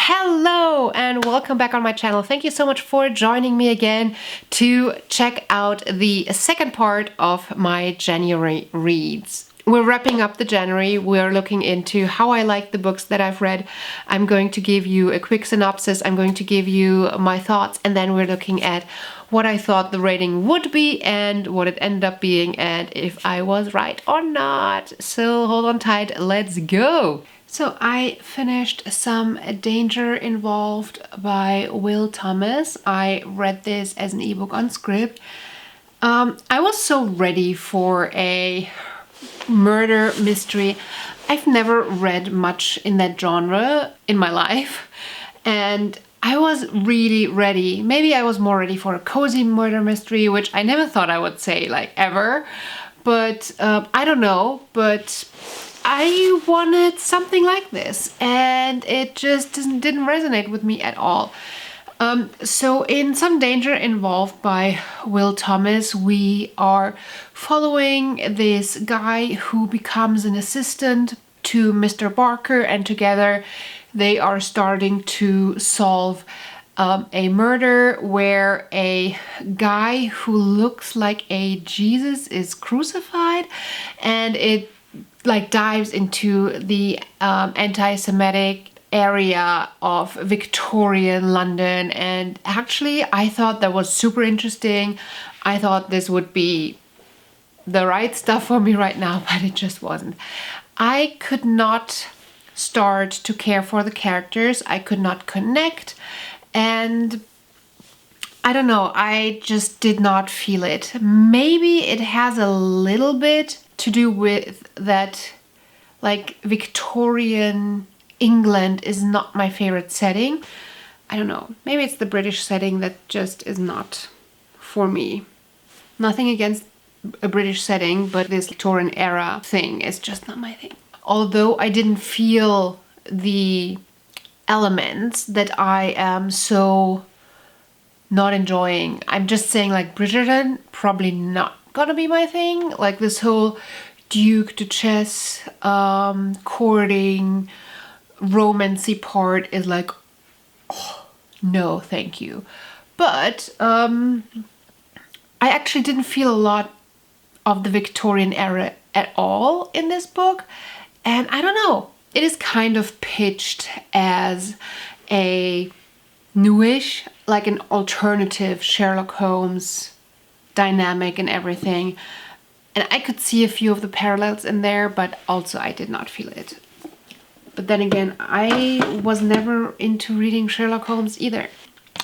Hello and welcome back on my channel. Thank you so much for joining me again to check out the second part of my January reads. We're wrapping up the January. We're looking into how I like the books that I've read. I'm going to give you a quick synopsis. I'm going to give you my thoughts, and then we're looking at what I thought the rating would be and what it ended up being and if I was right or not. So hold on tight, let's go. So I finished Some Danger Involved by Will Thomas. I read this as an ebook on Scribd. I was so ready for a murder mystery. I've never read much in that genre in my life, and I was really ready. Maybe I was more ready for a cozy murder mystery, which I never thought I would say like ever, but I don't know, but I wanted something like this and it just didn't resonate with me at all. So in Some Danger Involved by Will Thomas, we are following this guy who becomes an assistant to Mr. Barker, and together they are starting to solve a murder where a guy who looks like a Jesus is crucified, and it like dives into the anti-Semitic area of Victorian London. And actually I thought that was super interesting. I thought this would be the right stuff for me right now, but it just wasn't. I could not start to care for the characters. I could not connect, and I don't know, I just did not feel it. Maybe it has a little bit to do with that, like, Victorian England is not my favorite setting. I don't know, maybe it's the British setting that just is not for me. Nothing against a British setting, but this Victorian era thing is just not my thing. Although I didn't feel the elements that I am so not enjoying. I'm just saying, like, Bridgerton, probably not gonna be my thing. Like this whole Duke, Duchess, courting, romancy part is like, oh, no, thank you. But I actually didn't feel a lot of the Victorian era at all in this book. And I don't know, it is kind of pitched as a newish, like an alternative Sherlock Holmes dynamic and everything. And I could see a few of the parallels in there, but also I did not feel it. But then again, I was never into reading Sherlock Holmes either.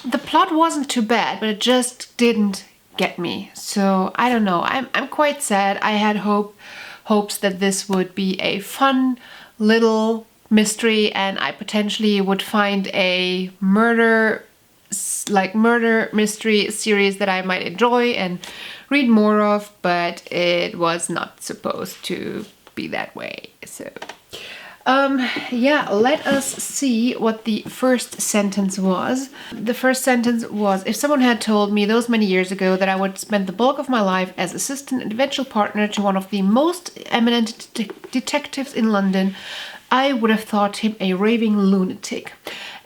The plot wasn't too bad, but it just didn't get me. So I don't know, I'm quite sad. I had hopes that this would be a fun little mystery and I potentially would find a murder mystery series that I might enjoy and read more of, but it was not supposed to be that way. So yeah, let us see what the first sentence was. The first sentence was, if someone had told me those many years ago that I would spend the bulk of my life as assistant and eventual partner to one of the most eminent detectives in London, I would have thought him a raving lunatic.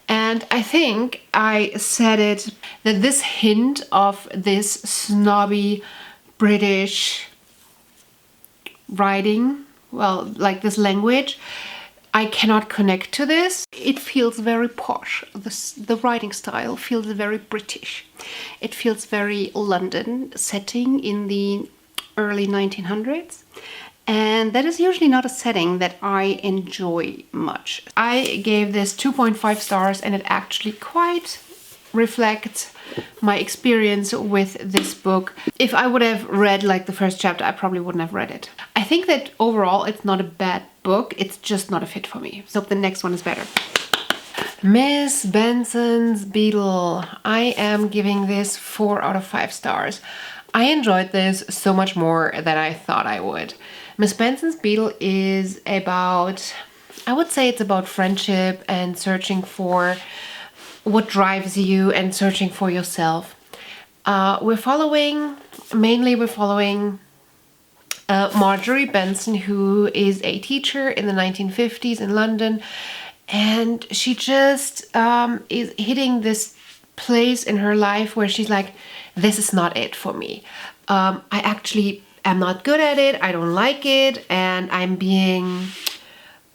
And I think I said it, that this hint of this snobby British writing, well, like this language, I cannot connect to this. It feels very posh. The writing style feels very British. It feels very London setting in the early 1900s. And that is usually not a setting that I enjoy much. I gave this 2.5 stars and it actually quite reflects my experience with this book. If I would have read like the first chapter, I probably wouldn't have read it. I think that overall it's not a bad book, it's just not a fit for me. So the next one is better. Miss Benson's Beetle. I am giving this 4 out of 5 stars. I enjoyed this so much more than I thought I would. Miss Benson's Beetle is about, I would say it's about friendship and searching for what drives you and searching for yourself. We're following Marjorie Benson, who is a teacher in the 1950s in London, And she just is hitting this place in her life where she's like, this is not it for me. I actually am not good at it. I don't like it, and I'm being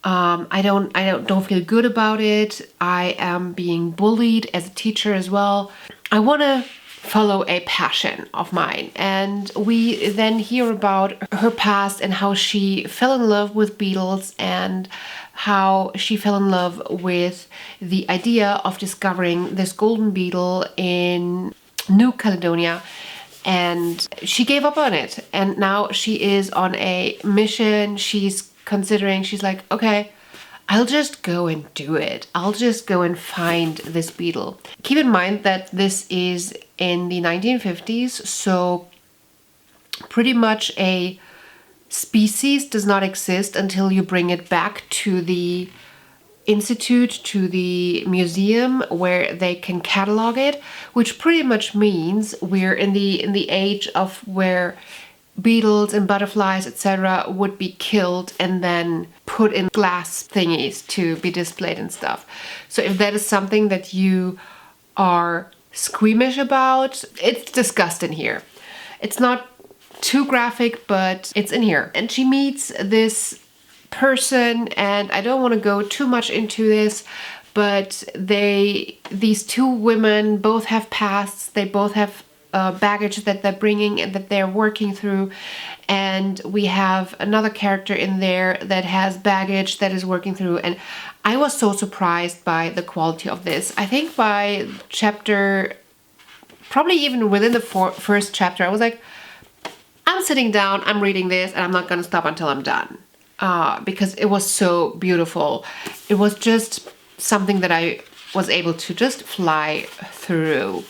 I don't feel good about it. I am being bullied as a teacher as well. I want to follow a passion of mine. And we then hear about her past and how she fell in love with beetles and how she fell in love with the idea of discovering this golden beetle in New Caledonia. And she gave up on it. And now she is on a mission. She's considering, she's like, okay, I'll just go and do it. I'll just go and find this beetle. Keep in mind that this is in the 1950s, so pretty much a species does not exist until you bring it back to the institute, to the museum, where they can catalog it, which pretty much means we're in the age of where beetles and butterflies, etc., would be killed and then put in glass thingies to be displayed and stuff. So if that is something that you are squeamish about, it's discussed in here. It's not too graphic, but it's in here. And she meets this person, and I don't want to go too much into this, but these two women both have pasts. They both have baggage that they're bringing and that they're working through. And we have another character in there that has baggage that is working through. And I was so surprised by the quality of this. I think by chapter, probably even within the first chapter, I was like, I'm sitting down, I'm reading this, and I'm not going to stop until I'm done. Because it was so beautiful. It was just something that I was able to just fly through.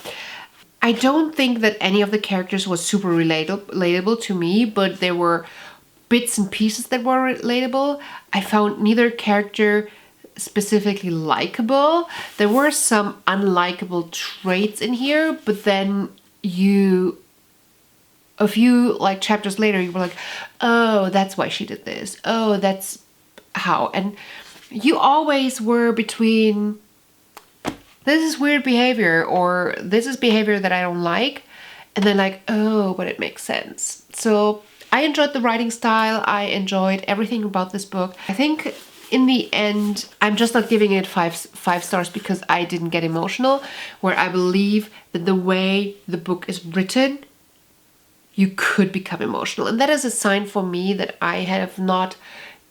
I don't think that any of the characters was super relatable to me, but there were bits and pieces that were relatable. I found neither character specifically likable. There were some unlikable traits in here, but then a few like chapters later, you were like, oh, that's why she did this. Oh, that's how. And you always were between, this is weird behavior, or this is behavior that I don't like, and then like, oh, but it makes sense. So I enjoyed the writing style. I enjoyed everything about this book. I think in the end, I'm just not giving it five stars because I didn't get emotional, where I believe that the way the book is written, you could become emotional. And that is a sign for me that I have not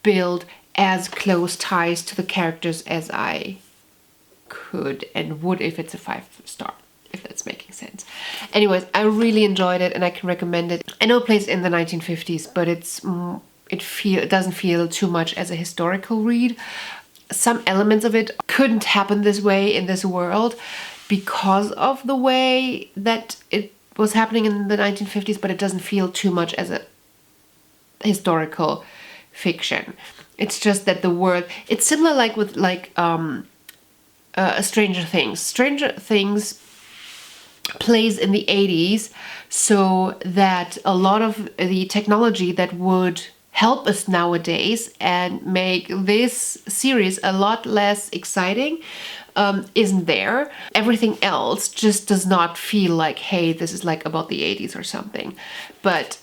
built as close ties to the characters as I could and would if it's a 5-star, if that's making sense. Anyways, I really enjoyed it and I can recommend it. I know it plays in the 1950s, but it doesn't feel too much as a historical read. Some elements of it couldn't happen this way in this world because of the way that it was happening in the 1950s, but it doesn't feel too much as a historical fiction. It's just that the world, it's similar like with Stranger Things. Stranger Things plays in the 80s, so that a lot of the technology that would help us nowadays and make this series a lot less exciting isn't there. Everything else just does not feel like, hey, this is like about the 80s or something. But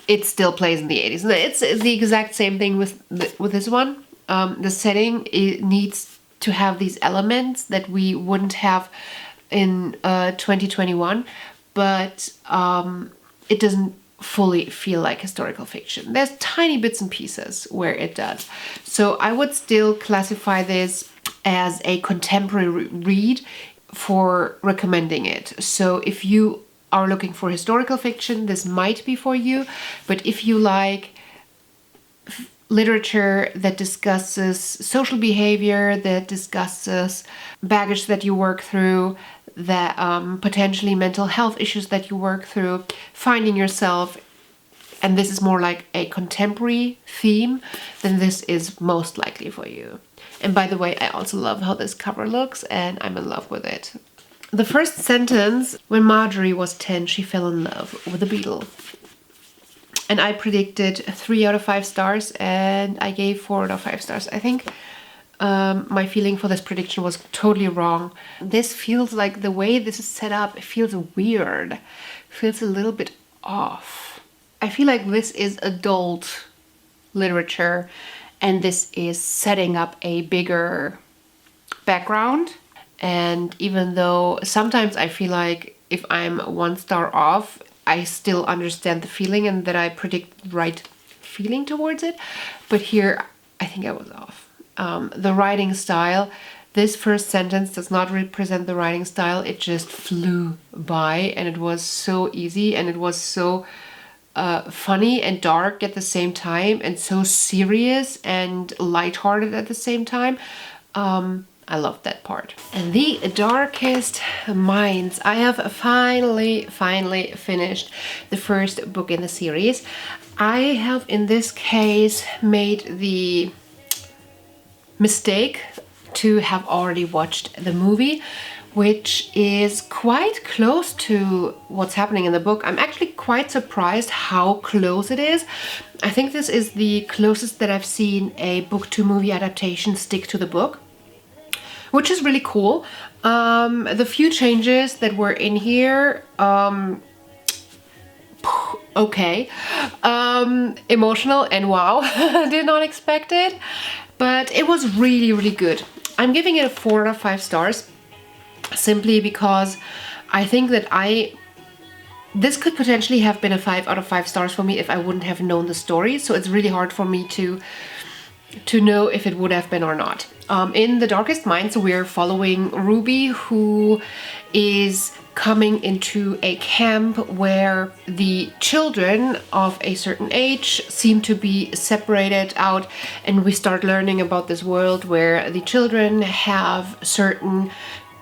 it still plays in the 80s. And it's the exact same thing with this one. The setting, it needs to have these elements that we wouldn't have in 2021, but it doesn't fully feel like historical fiction. There's tiny bits and pieces where it does. So I would still classify this as a contemporary read for recommending it. So if you are looking for historical fiction, this might be for you. But if you like literature that discusses social behavior, that discusses baggage that you work through, that potentially mental health issues that you work through, finding yourself, and this is more like a contemporary theme, then this is most likely for you. And by the way, I also love how this cover looks, and I'm in love with it. The first sentence, when Marjorie was 10, she fell in love with a beetle. And I predicted 3 out of 5 stars, and I gave 4 out of 5 stars. I think my feeling for this prediction was totally wrong. This feels like the way this is set up, it feels weird. Feels a little bit off. I feel like this is adult literature and this is setting up a bigger background. And even though sometimes I feel like if I'm 1 star off, I still understand the feeling and that I predict the right feeling towards it. But here, I think I was off. The writing style, this first sentence does not represent the writing style. It just flew by and it was so easy and it was so funny and dark at the same time and so serious and lighthearted at the same time. I loved that part. And The Darkest Minds. I have finally finished the first book in the series. I have in this case made the mistake to have already watched the movie, which is quite close to what's happening in the book. I'm actually quite surprised how close it is. I think this is the closest that I've seen a book to movie adaptation stick to the book, which is really cool. The few changes that were in here, okay. Emotional and wow, did not expect it, but it was really good. I'm giving it a 4 out of 5 stars, simply because I think that this could potentially have been a 5 out of 5 stars for me if I wouldn't have known the story, so it's really hard for me to know if it would have been or not. In The Darkest Minds, we're following Ruby, who is coming into a camp where the children of a certain age seem to be separated out, and we start learning about this world where the children have certain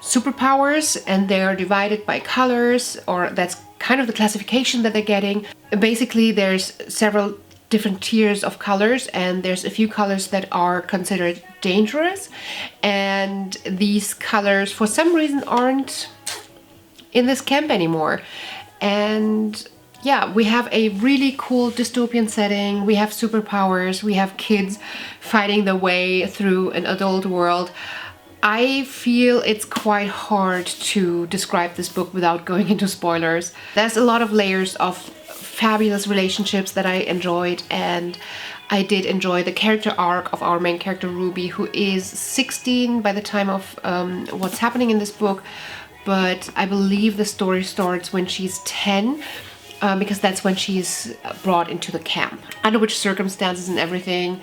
superpowers and they're divided by colors, or that's kind of the classification that they're getting. Basically, there's several different tiers of colors, and there's a few colors that are considered dangerous, and these colors for some reason aren't in this camp anymore. And yeah, we have a really cool dystopian setting, we have superpowers, we have kids fighting their way through an adult world. I feel it's quite hard to describe this book without going into spoilers. There's a lot of layers of fabulous relationships that I enjoyed, and I did enjoy the character arc of our main character Ruby, who is 16 by the time of what's happening in this book, but I believe the story starts when she's 10, because that's when she's brought into the camp. Under which circumstances and everything.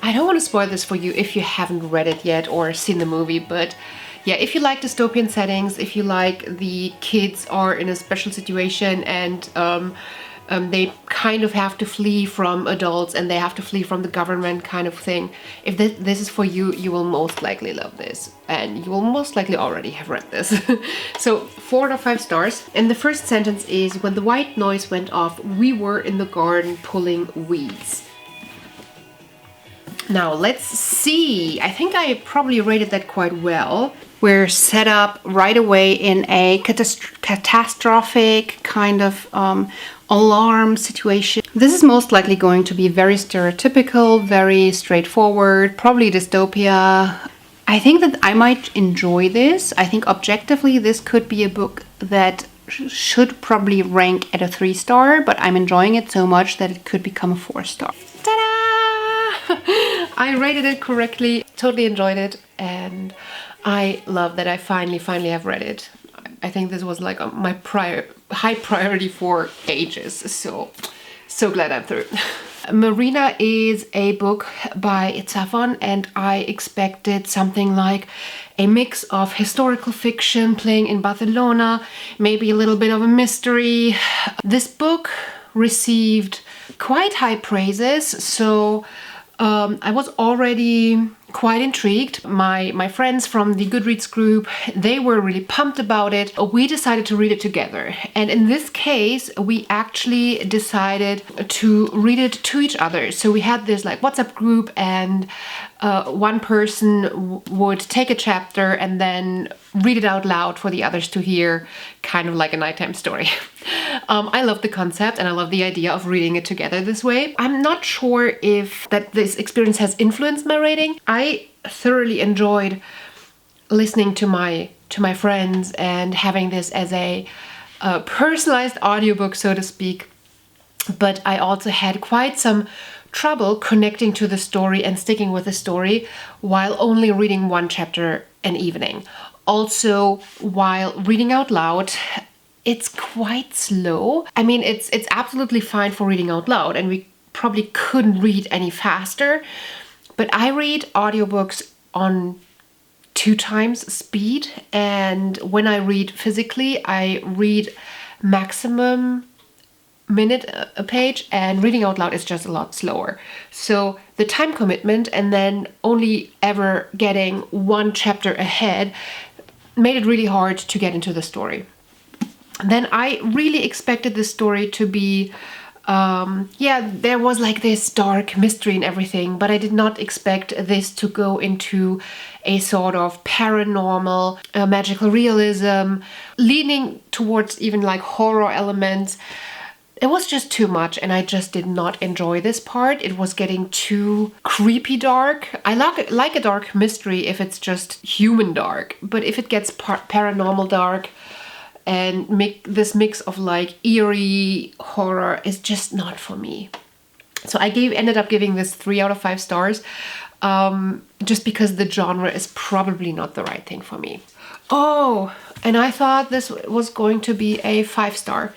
I don't want to spoil this for you if you haven't read it yet or seen the movie, but yeah, if you like dystopian settings, if you like the kids are in a special situation and they kind of have to flee from adults and they have to flee from the government kind of thing. If this is for you, you will most likely love this. And you will most likely already have read this. So 4 out of 5 stars. And the first sentence is, when the white noise went off, we were in the garden pulling weeds. Now let's see. I think I probably rated that quite well. We're set up right away in a catastrophic kind of alarm situation. This is most likely going to be very stereotypical, very straightforward, probably dystopia. I think that I might enjoy this. I think objectively this could be a book that should probably rank at a 3 star, but I'm enjoying it so much that it could become a 4 star. Ta-da! I rated it correctly, totally enjoyed it, and I love that I finally have read it. I think this was like my high priority for ages, so glad I'm through. Marina is a book by Itzafon, and I expected something like a mix of historical fiction playing in Barcelona, maybe a little bit of a mystery. This book received quite high praises, so I was already quite intrigued. My friends from the Goodreads group, they were really pumped about it. We decided to read it together. And in this case, we actually decided to read it to each other. So we had this like WhatsApp group, and one person would take a chapter and then read it out loud for the others to hear, kind of like a nighttime story. I love the concept and I love the idea of reading it together this way. I'm not sure if that this experience has influenced my rating. I thoroughly enjoyed listening to my friends and having this as a personalized audiobook, so to speak. But I also had quite some trouble connecting to the story and sticking with the story while only reading one chapter an evening. Also, while reading out loud, it's quite slow. I mean, it's absolutely fine for reading out loud, and we probably couldn't read any faster. But I read audiobooks on 2 times speed, and when I read physically, I read maximum minute a page, and reading out loud is just a lot slower. So the time commitment and then only ever getting one chapter ahead made it really hard to get into the story. Then I really expected this story to be there was like this dark mystery and everything, but I did not expect this to go into a sort of paranormal, magical realism, leaning towards even like horror elements. It was just too much, and I just did not enjoy this part. It was getting too creepy dark. I like a dark mystery if it's just human dark, but if it gets paranormal dark and this mix of like eerie horror is just not for me. So I ended up giving this 3 out of 5 stars, just because the genre is probably not the right thing for me. Oh, and I thought this was going to be a 5-star.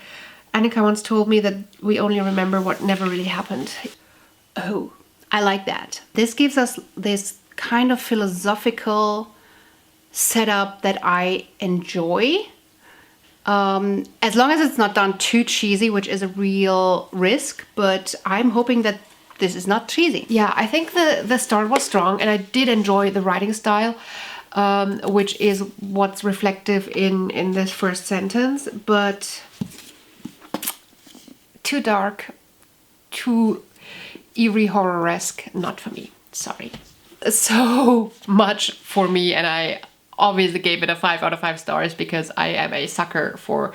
Annika once told me that we only remember what never really happened. Oh, I like that. This gives us this kind of philosophical setup that I enjoy. As long as it's not done too cheesy, which is a real risk, but I'm hoping that this is not cheesy. Yeah, I think the start was strong, and I did enjoy the writing style, which is what's reflective in this first sentence, but too dark, too eerie horror-esque, not for me. Sorry. So much for me, and I obviously gave it a 5 out of 5 stars because I am a sucker for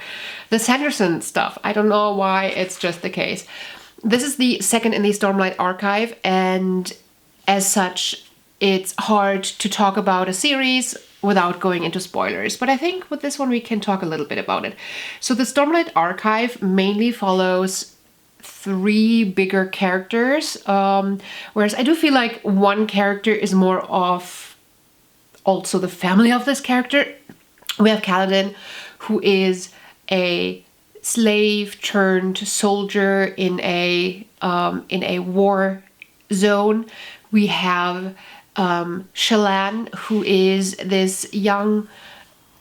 the Sanderson stuff. I don't know why, it's just the case. This is the second in the Stormlight Archive, and as such, it's hard to talk about a series without going into spoilers. But I think with this one we can talk a little bit about it. So the Stormlight Archive mainly follows 3 bigger characters, whereas I do feel like one character is more of also the family of this character. We have Kaladin, who is a slave turned soldier in a war zone. We have Shallan, who is this young,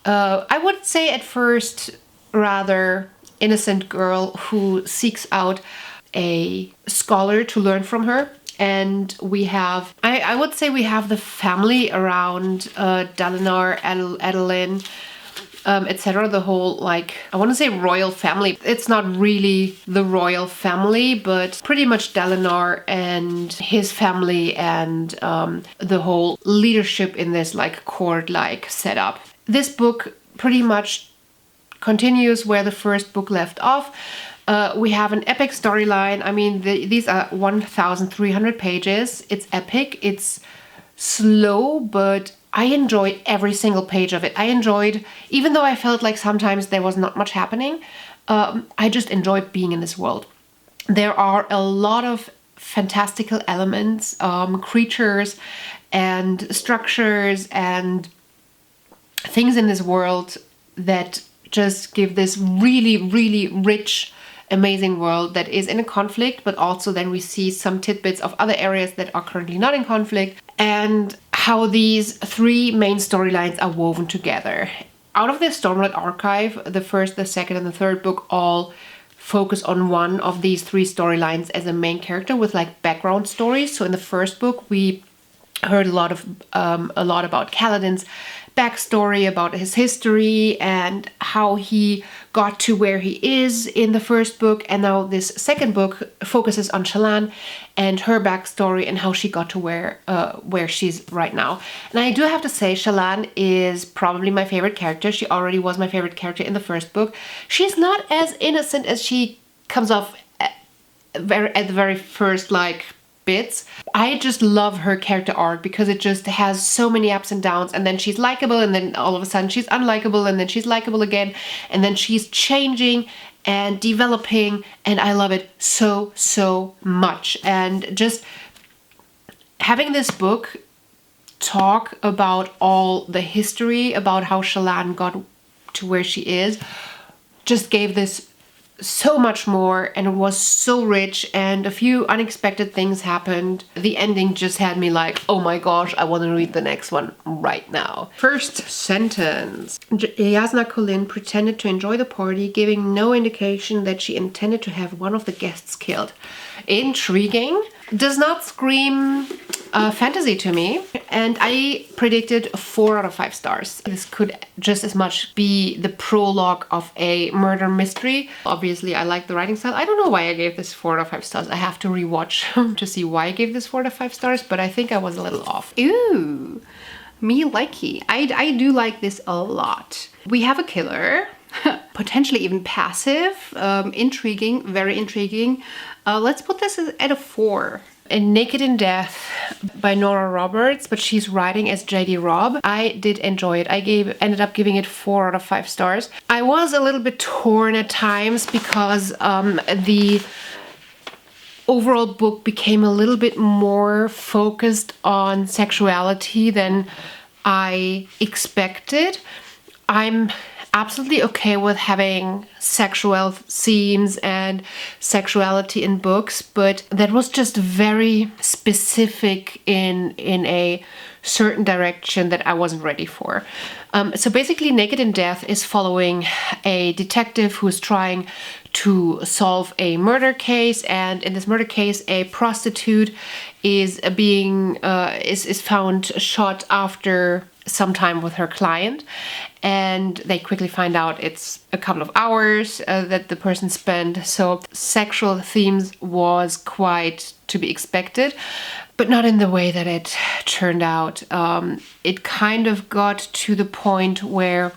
I would say at first rather innocent girl who seeks out a scholar to learn from her. And we have, I would say we have the family around Dalinar, Adolin, etc. The whole, like, I want to say royal family. It's not really the royal family, but pretty much Dalinar and his family and the whole leadership in this like court-like setup. This book pretty much continues where the first book left off. We have an epic storyline. I mean, these are 1,300 pages. It's epic. It's slow, but I enjoyed every single page of it. I enjoyed, even though I felt like sometimes there was not much happening, I just enjoyed being in this world. There are a lot of fantastical elements, creatures and structures and things in this world that just give this really, really rich, amazing world that is in a conflict, but also then we see some tidbits of other areas that are currently not in conflict, and how these 3 main storylines are woven together. Out of the Stormlight Archive, the first, the second, and the third book all focus on one of these 3 storylines as a main character with like background stories. So in the first book, we heard a lot about Kaladin's backstory about his history and how he got to where he is in the first book. And now this second book focuses on Shallan and her backstory and how she got to where she's right now. And I do have to say, Shallan is probably my favorite character. She already was my favorite character in the first book. She's not as innocent as she comes off at the very first bits. I just love her character arc because it just has so many ups and downs, and then she's likable, and then all of a sudden she's unlikable, and then she's likable again, and then she's changing and developing, and I love it so much. And just having this book talk about all the history about how Shallan got to where she is just gave this so much more, and it was so rich, and a few unexpected things happened. The ending just had me like, oh my gosh, I want to read the next one right now. First sentence. Jasna Kholin pretended to enjoy the party, giving no indication that she intended to have one of the guests killed. Intriguing. Does not scream fantasy to me, and I predicted 4 out of 5 stars. This could just as much be the prologue of a murder mystery. Obviously, I like the writing style. I don't know why I gave this 4 out of 5 stars. I have to rewatch to see why I gave this 4 out of 5 stars, but I think I was a little off. Ooh, me likey. I do like this a lot. We have a killer, potentially even passive, intriguing, very intriguing. Let's put this at a 4. And Naked in Death by Nora Roberts, but she's writing as JD Robb. I did enjoy it. I ended up giving it 4 out of 5 stars. I was a little bit torn at times because the overall book became a little bit more focused on sexuality than I expected. I'm absolutely okay with having sexual themes and sexuality in books, but that was just very specific in a certain direction that I wasn't ready for. So basically, Naked in Death is following a detective who's trying to solve a murder case, and in this murder case, a prostitute is found shot after some time with her client, and they quickly find out it's a couple of hours that the person spent. So sexual themes was quite to be expected, but not in the way that it turned out. It kind of got to the point where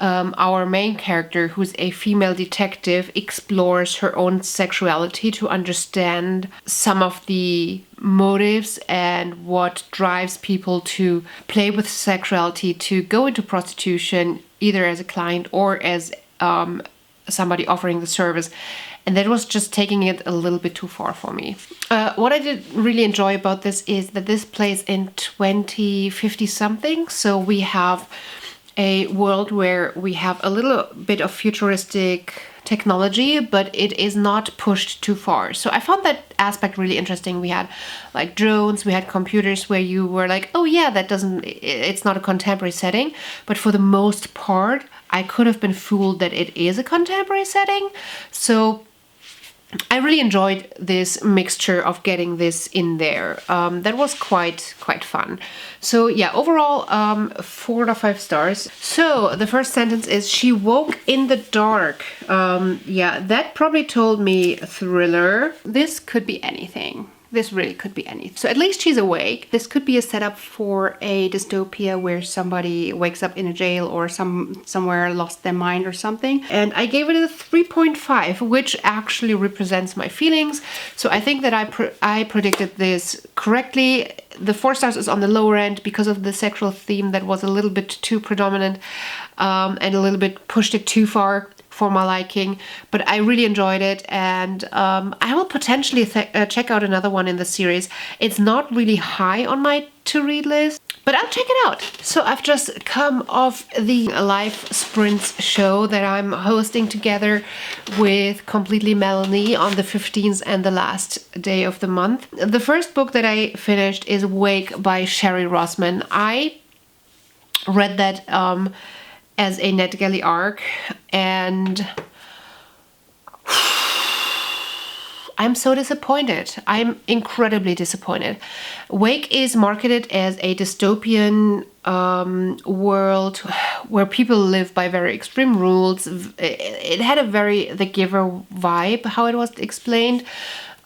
our main character, who's a female detective, explores her own sexuality to understand some of the motives and what drives people to play with sexuality, to go into prostitution, either as a client or as somebody offering the service. And that was just taking it a little bit too far for me. What I did really enjoy about this is that this plays in 2050 something. So we have a world where we have a little bit of futuristic technology, but it is not pushed too far. So I found that aspect really interesting. We had like drones, we had computers where you were like, oh yeah, it's not a contemporary setting. But for the most part, I could have been fooled that it is a contemporary setting. So I really enjoyed this mixture of getting this in there. That was quite fun. So yeah, overall 4 out of 5 stars. So the first sentence is, she woke in the dark. Yeah, that probably told me thriller. This could be anything. This really could be anything. So at least she's awake. This could be a setup for a dystopia where somebody wakes up in a jail or somewhere lost their mind or something. And I gave it a 3.5, which actually represents my feelings. So I think that I predicted this correctly. The 4 stars is on the lower end because of the sexual theme that was a little bit too predominant and a little bit pushed it too far for my liking, but I really enjoyed it, and I will potentially check out another one in the series. It's not really high on my to-read list, but I'll check it out. So I've just come off the Life Sprints show that I'm hosting together with Completely Melanie on the 15th and the last day of the month. The first book that I finished is Wake by Sherry Rossman. I read that as a NetGalley arc, and I'm so disappointed. I'm incredibly disappointed. Wake is marketed as a dystopian world where people live by very extreme rules. It had a very The Giver vibe, how it was explained.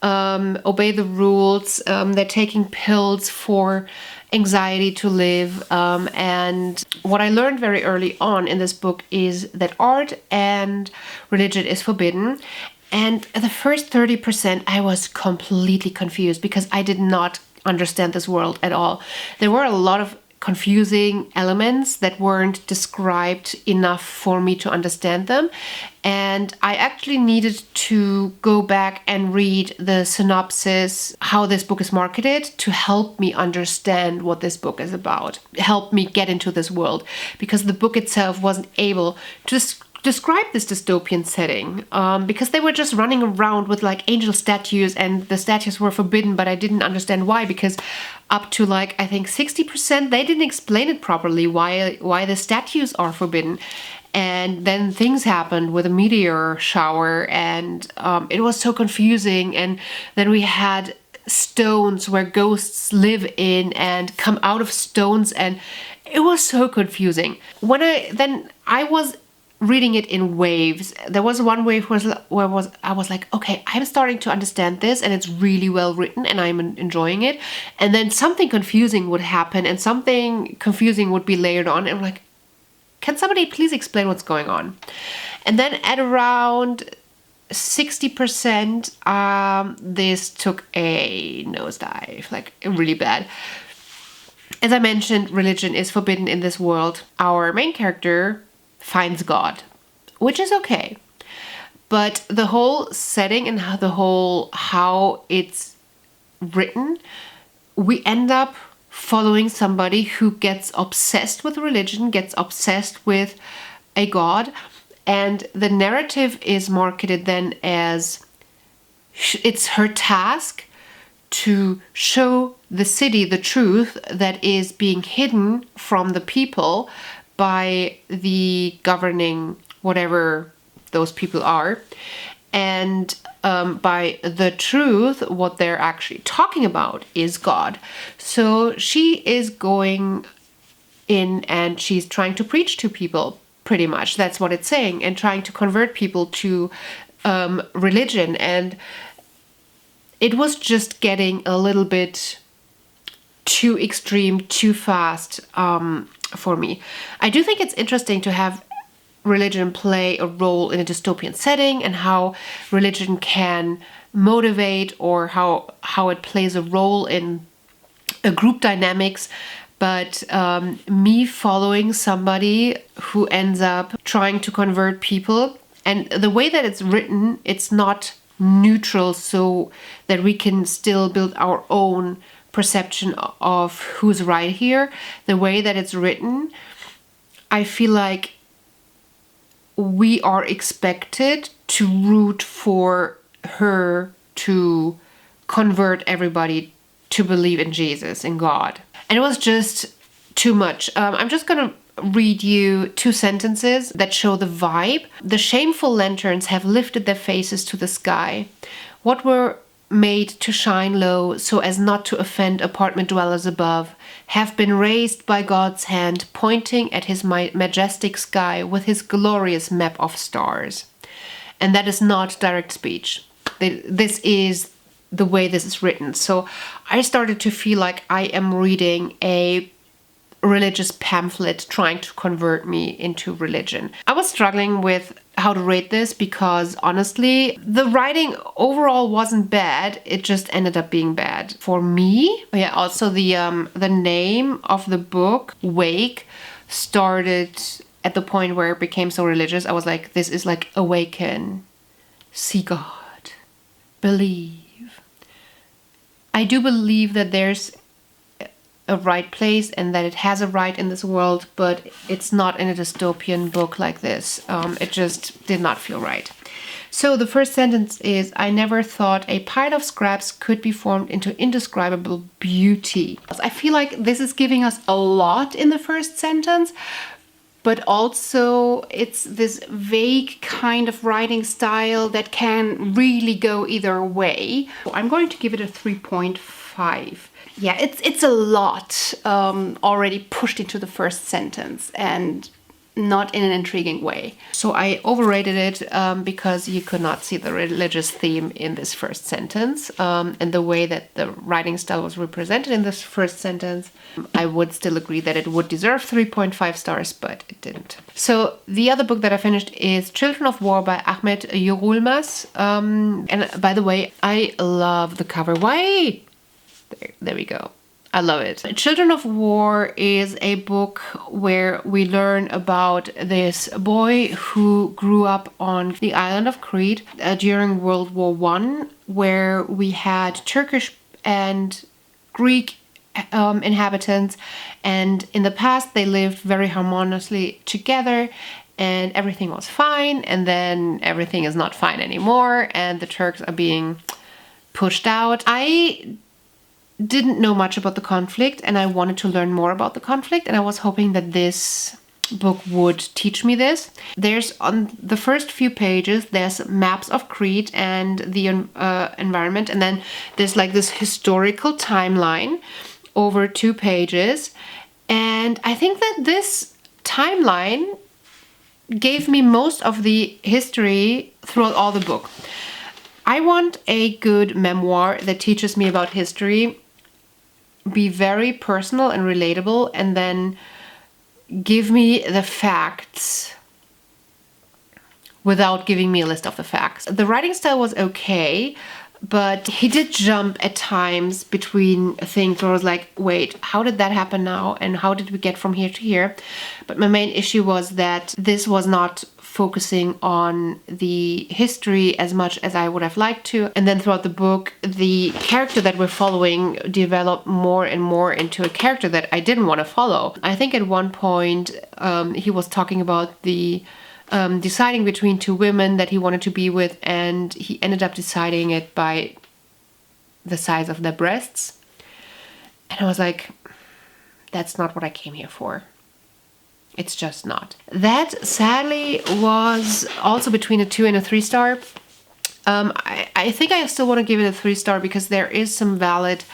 Obey the rules. They're taking pills for anxiety to live. And what I learned very early on in this book is that art and religion is forbidden. And the first 30%, I was completely confused because I did not understand this world at all. There were a lot of confusing elements that weren't described enough for me to understand them. And I actually needed to go back and read the synopsis, how this book is marketed, to help me understand what this book is about, help me get into this world, because the book itself wasn't able to describe this dystopian setting, because they were just running around with like angel statues, and the statues were forbidden, but I didn't understand why, because up to like I think 60% they didn't explain it properly why the statues are forbidden. And then things happened with a meteor shower, and it was so confusing. And then we had stones where ghosts live in and come out of stones, and it was so confusing. When I was reading it in waves. There was one wave where I was like, okay, I'm starting to understand this, and it's really well written, and I'm enjoying it. And then something confusing would happen, and something confusing would be layered on, and I'm like, can somebody please explain what's going on? And then at around 60%, this took a nosedive, like really bad. As I mentioned, religion is forbidden in this world. Our main character finds God, which is okay. But the whole setting and how it's written, we end up following somebody who gets obsessed with religion, gets obsessed with a god, and the narrative is marketed then as it's her task to show the city the truth that is being hidden from the people by the governing, whatever those people are. And by the truth, what they're actually talking about is God. So she is going in and she's trying to preach to people, pretty much. That's what it's saying. And trying to convert people to religion. And it was just getting a little bit too extreme, too fast for me. I do think it's interesting to have religion play a role in a dystopian setting, and how religion can motivate, or how it plays a role in a group dynamics. But me following somebody who ends up trying to convert people, and the way that it's written, it's not neutral, so that we can still build our own perception of who's right here. The way that it's written, I feel like we are expected to root for her to convert everybody to believe in Jesus, in God. And it was just too much. I'm just gonna read you 2 sentences that show the vibe. The shameful lanterns have lifted their faces to the sky. What were made to shine low so as not to offend apartment dwellers above, have been raised by God's hand, pointing at his majestic sky with his glorious map of stars. And that is not direct speech. This is the way this is written. So I started to feel like I am reading a religious pamphlet trying to convert me into religion. I was struggling with how to rate this because honestly, the writing overall wasn't bad. It just ended up being bad for me. Yeah, also the name of the book, Wake, started at the point where it became so religious. I was like, this is like awaken, see God, believe. I do believe that there's a right place and that it has a right in this world, but it's not in a dystopian book like this. It just did not feel right. So the first sentence is, I never thought a pile of scraps could be formed into indescribable beauty. I feel like this is giving us a lot in the first sentence. but also it's this vague kind of writing style that can really go either way. I'm going to give it a 3.5. Yeah, it's a lot already pushed into the first sentence, and not in an intriguing way. So I overrated it because you could not see the religious theme in this first sentence, and the way that the writing style was represented in this first sentence. I would still agree that it would deserve 3.5 stars, but it didn't. So the other book that I finished is Children of War by Ahmet Yorulmaz. And by the way, I love the cover. Why? There we go. I love it. Children of War is a book where we learn about this boy who grew up on the island of Crete during World War I, where we had Turkish and Greek inhabitants, and in the past they lived very harmoniously together and everything was fine, and then everything is not fine anymore and the Turks are being pushed out. I didn't know much about the conflict and I wanted to learn more about the conflict, and I was hoping that this book would teach me this. There's on the first few pages there's maps of Crete and the environment, and then there's like this historical timeline over 2 pages, and I think that this timeline gave me most of the history throughout all the book. I want a good memoir that teaches me about history, be very personal and relatable, and then give me the facts without giving me a list of the facts. The writing style was okay, but he did jump at times between things where I was like, wait, how did that happen now? And how did we get from here to here? But my main issue was that this was not focusing on the history as much as I would have liked to. And then throughout the book, the character that we're following developed more and more into a character that I didn't want to follow. I think at one point he was talking about the deciding between 2 women that he wanted to be with, and he ended up deciding it by the size of their breasts. And I was like, that's not what I came here for. It's just not. That sadly was also between a 2 and a 3 star. I think I still want to give it a 3 star because there is some valid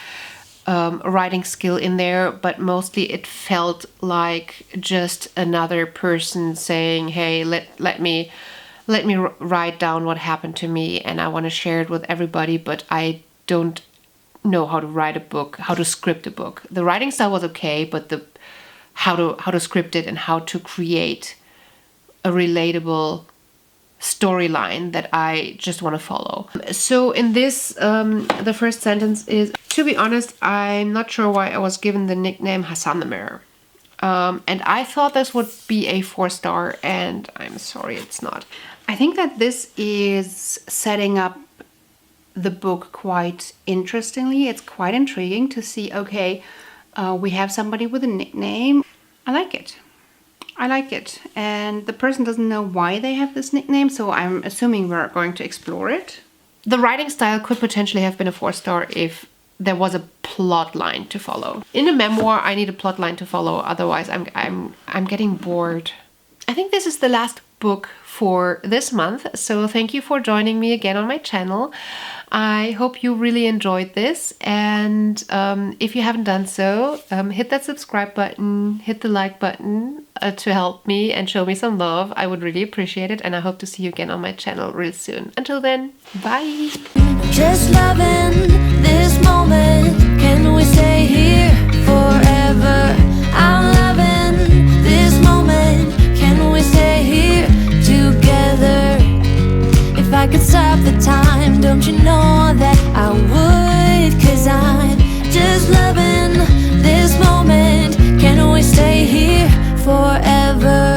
writing skill in there, but mostly it felt like just another person saying, hey, let me write down what happened to me and I want to share it with everybody, but I don't know how to write a book, how to script a book. The writing style was okay, but the how to script it and how to create a relatable storyline that I just want to follow. So in this, the first sentence is, to be honest, I'm not sure why I was given the nickname Hassan the Mirror. And I thought this would be a 4 star, and I'm sorry it's not. I think that this is setting up the book quite interestingly. It's quite intriguing to see, okay, we have somebody with a nickname. I like it. I like it. And the person doesn't know why they have this nickname, so I'm assuming we're going to explore it. The writing style could potentially have been a 4 star if there was a plot line to follow. In a memoir, I need a plot line to follow, otherwise I'm getting bored. I think this is the last book for this month, so thank you for joining me again on my channel. I hope you really enjoyed this, and if you haven't done so, hit that subscribe button, hit the like button to help me and show me some love. I would really appreciate it, and I hope to see you again on my channel real soon. Until then, bye! Just loving this moment. Can we stay here forever? I'm loving this moment. Can we stay here together? If I could stop the time, don't you know that I would? 'Cause I'm just loving this moment. Can we stay here forever?